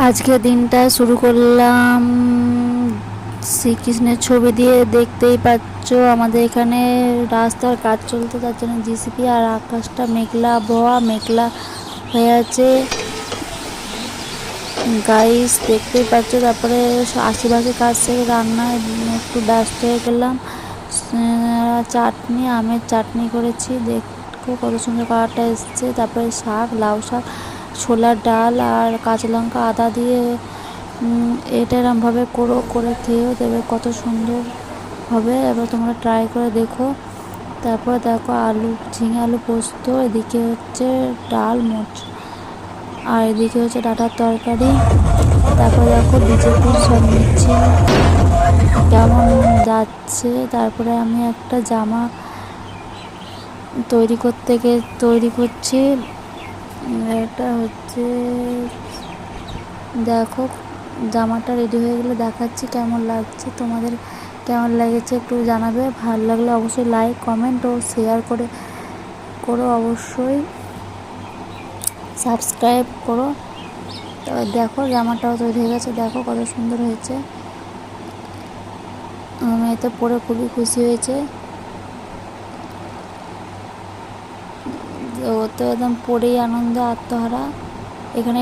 আজকে দিনটা শুরু করলাম শ্রীকৃষ্ণের ছবি দিয়ে। দেখতেই পাচ্ছ আমাদের এখানে রাস্তার কাজ চলতে, তার জন্য জিসিপি, আর আকাশটা মেঘলা আবহাওয়া, মেঘলা হয়ে আছে গাইস, দেখতেই পাচ্ছ। তারপরে আশেপাশে কাজ থেকে রান্নায় একটু ব্যস্ত হয়ে গেলাম। চাটনি, আমের চাটনি করেছি, দেখো কত সুন্দর কালারটা এসছে। তারপরে শাক, লাউ শাক, ছোলার ডাল আর কাঁচা লঙ্কা আদা দিয়ে এটা এরমভাবে করে খেয়েও দেবে, কত সুন্দর হবে। এবার তোমরা ট্রাই করে দেখো। তারপর দেখো আলু, ঝিঙে আলু পোস্ত, এদিকে হচ্ছে ডাল মোচ, আর এদিকে হচ্ছে ডাঁটার তরকারি। তারপরে দেখো বিজেপির সব মিছিল কেমন যাচ্ছে। তারপরে আমি একটা জামা তৈরি করছি। এটা হচ্ছে, দেখো জামাটা রেডি হয়ে গেলে দেখাচ্ছি কেমন লাগছে। তোমাদের কেমন লেগেছে একটু জানাবে। ভালো লাগলে অবশ্যই লাইক, কমেন্ট ও শেয়ার করো, অবশ্যই সাবস্ক্রাইব করো। তো দেখো জামাটাও তৈরি হয়ে গেছে, দেখো কত সুন্দর হয়েছে। আমি এতে পরে খুবই খুশি হয়েছে। ও তো একদম পরেই আনন্দে আত্মহারা। এখানে